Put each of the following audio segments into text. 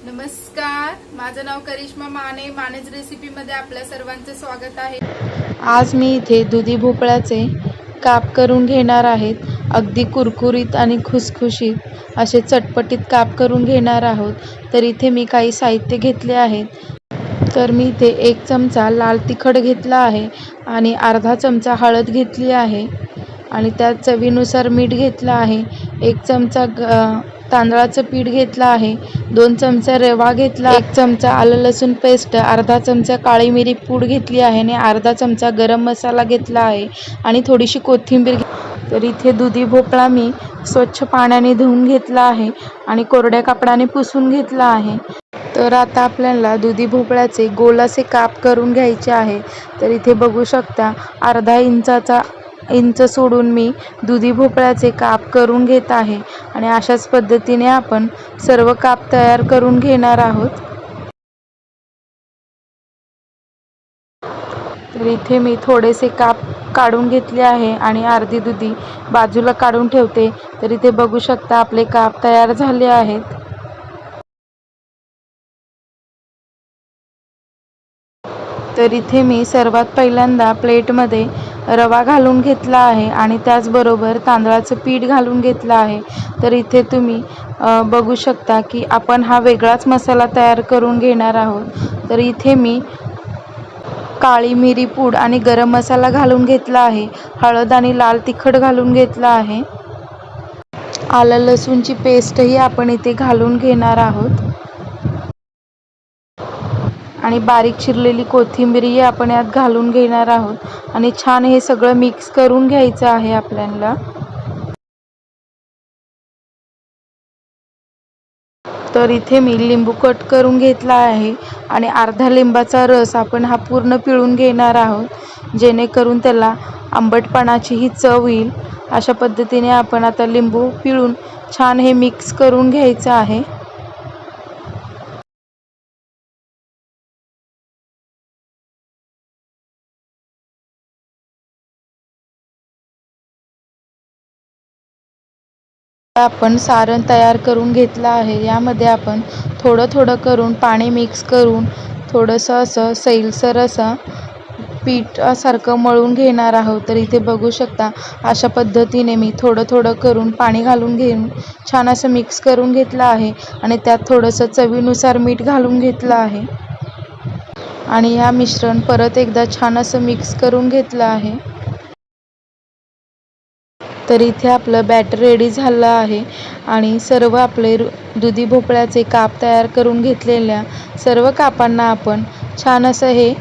नमस्कार, माझं नाव करिश्मा माने. मानेज रेसिपीमध्ये आपल्या सर्वांचे स्वागत आहे. आज मी इथे दुधी भोपळ्याचे काप करून घेणार आहेत. अगदी कुरकुरीत आणि खुसखुशीत असे चटपटीत काप करून घेणार आहोत. तर इथे मी काही साहित्य घेतले आहेत. तर मी इथे 1 चमचा लाल तिखट घेतला आहे आणि अर्धा चमचा हळद घेतली आहे आणि त्यात चवीनुसार मीठ घेतलं आहे. 1 चमचा तांदळाचं पीठ घेतलं आहे. 2 चमचे रवा घेतला, 1 चमचा आलं लसूण पेस्ट, अर्धा चमचा काळी मिरी पूड घेतली आहे आणि अर्धा चमचा गरम मसाला घेतला आहे आणि थोडीशी कोथिंबीर. तर इथे दुधी भोपळा मी स्वच्छ पाण्याने धुवून घेतला आहे आणि कोरड्या कापडाने पुसून घेतला आहे. तर आता आपल्याला दुधी भोपळ्याचे गोल असे काप करून घ्यायचे आहे. तर इथे बघू शकता अर्धा इंच सोडून मी दुधी भोपळ्याचे काप करून घेत आहे आणि अशाच पद्धतीने आपण सर्व काप तयार करून घेणार आहोत. तर इथे मी थोडेसे काप काढून घेतले आहे आणि अर्धी दुधी बाजूला काढून ठेवते. तर इथे बघू शकता आपले काप तयार झाले आहेत. तर इथे मी सर्वात पहिल्यांदा प्लेटमध्ये रवा घालून घेतला आहे आणि त्याचबरोबर तांदळाचं पीठ घालून घेतलं आहे. तर इथे तुम्ही बघू शकता की आपण हा वेगळाच मसाला तयार करून घेणार आहोत. तर इथे मी काळी मिरी पूड आणि गरम मसाला घालून घेतला आहे. हळद आणि लाल तिखट घालून घेतलं आहे. आलं लसूणची पेस्टही आपण इथे घालून घेणार आहोत आणि बारीक चिरलेली कोथिंबीरही आपण यात घालून घेणार आहोत आणि छान हे सगळं मिक्स करून घ्यायचं आहे आपल्याला. तर इथे मी लिंबू कट करून घेतला आहे आणि अर्धा लिंबाचा रस आपण हा पूर्ण पिळून घेणार आहोत, जेणेकरून त्याला आंबटपणाचीही चव येईल. अशा पद्धतीने आपण आता लिंबू पिळून छान हे मिक्स करून घ्यायचं आहे. आपण सारण तयार करून घेतलं आहे. यामध्ये आपण थोडं थोडं करून पाणी मिक्स करून थोडंसं असं सैलसर असं पीठासारखं मळून घेणार आहोत. तर इथे बघू शकता अशा पद्धतीने मी थोडं थोडं करून पाणी घालून घेऊन छान असं मिक्स करून घेतलं आहे आणि त्यात थोडंसं चवीनुसार मीठ घालून घेतलं आहे आणि हा मिश्रण परत एकदा छान असं मिक्स करून घेतलं आहे. तर इथे आपलं बॅटर रेडी झालं आहे आणि सर्व आपले दुधी भोपळ्याचे काप तयार करून घेतलेल्या सर्व कापांना आपण छान असं हे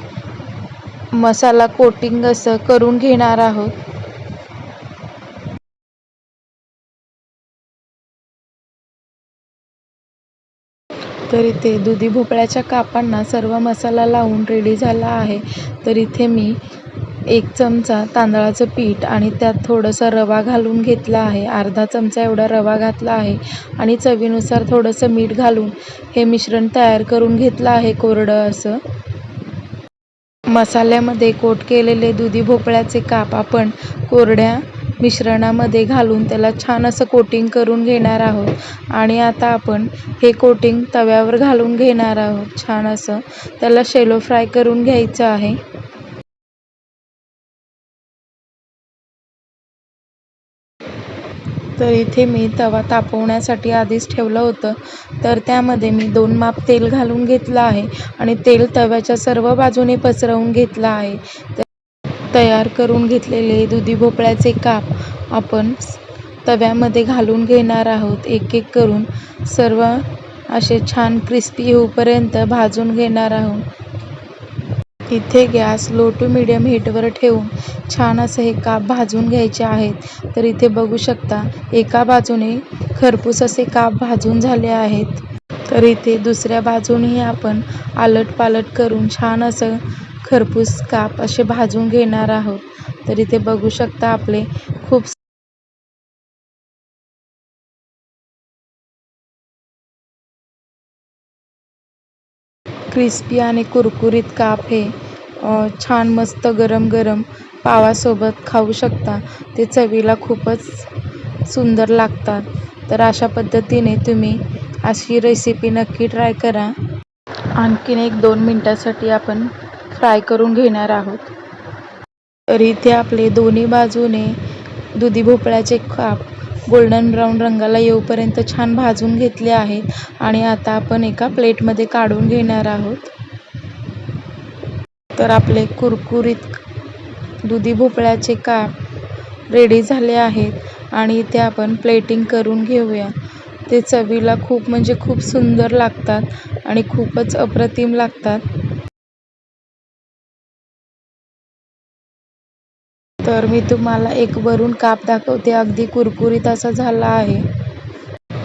मसाला कोटिंग असं करून घेणार आहोत. तर इथे दुधी भोपळ्याच्या कापांना सर्व मसाला लावून रेडी झाला आहे. तर इथे मी 1 चमचा तांदळाचं पीठ आणि त्यात थोडंसं रवा घालून घेतला आहे. अर्धा चमचा एवढा रवा घातला आहे आणि चवीनुसार थोडंसं मीठ घालून हे मिश्रण तयार करून घेतलं आहे कोरडं असं. मसाल्यामध्ये कोट केलेले दुधी भोपळ्याचे काप आपण कोरड्या मिश्रणामध्ये घालून त्याला छान असं कोटिंग करून घेणार आहोत आणि आता आपण हे कोटिंग तव्यावर घालून घेणार आहोत. छान असं त्याला शॅलो फ्राय करून घ्यायचं आहे. तर इथे मी तवा तापवण्यासाठी आधीच ठेवलं होतं. तर त्यामध्ये मी 2 माप तेल घालून घेतलं आहे आणि तेल तव्याच्या सर्व बाजूने पसरवून घेतलं आहे. तयार करून घेतलेले दुधी भोपळ्याचे काप आपण तव्यामध्ये घालून घेणार आहोत. एक एक करून सर्व असे छान क्रिस्पी होईपर्यंत भाजून घेणार आहोत. इथे गॅस लो टू मीडियम हीटवर ठेवून छान असं हे काप भाजून घ्यायचे आहेत. तर इथे बघू शकता एका बाजूने खरपूस असे काप भाजून झाले आहेत. तर इथे दुसऱ्या बाजूनेही आपण आलट पालट करून छान असं खरपूस काप असे भाजून घेणार आहोत. तर इथे बघू शकता आपले खूप क्रिस्पी आणि कुरकुरीत काप हे छान मस्त गरम गरम पावासोबत खाऊ शकता. ते चवीला खूपच सुंदर लागतात. तर अशा पद्धतीने तुम्ही अशी रेसिपी नक्की ट्राय करा. आणखीन 1-2 मिनटासाठी आपण फ्राय करून घेणार आहोत. तर इथे आपले दोन्ही बाजूने दुधी भोपळ्याचे काप गोल्डन ब्राऊन रंगाला येऊपर्यंत छान भाजून घेतले आहेत आणि आता आपण एका प्लेटमध्ये काढून घेणार आहोत. तर आपले कुरकुरीत दुधी भोपळ्याचे काप रेडी झाले आहेत आणि इथे आपण प्लेटिंग करून घेऊया. ते चवीला खूप म्हणजे खूप सुंदर लागतात आणि खूपच अप्रतिम लागतात. तर मी तुम्हाला एक वरून काप दाखवते, अगदी कुरकुरीत असा झाला आहे.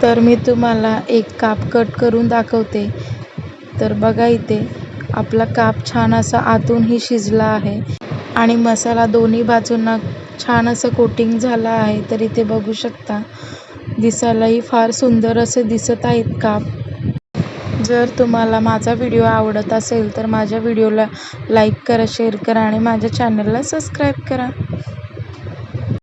तर मी तुम्हाला एक काप कट करून दाखवते. तर बघा इथे आपला काप छान असा आतूनही शिजला आहे आणि मसाला दोन्ही बाजूंना छान असं कोटिंग झालं आहे. तर इथे बघू शकता दिसायलाही फार सुंदर असे दिसत आहेत काप. जर तुम्हाला माझा व्हिडिओ आवडत असेल तर माझ्या व्हिडिओला लाईक करा, शेअर करा आणि माझ्या चॅनलला सबस्क्राईब करा.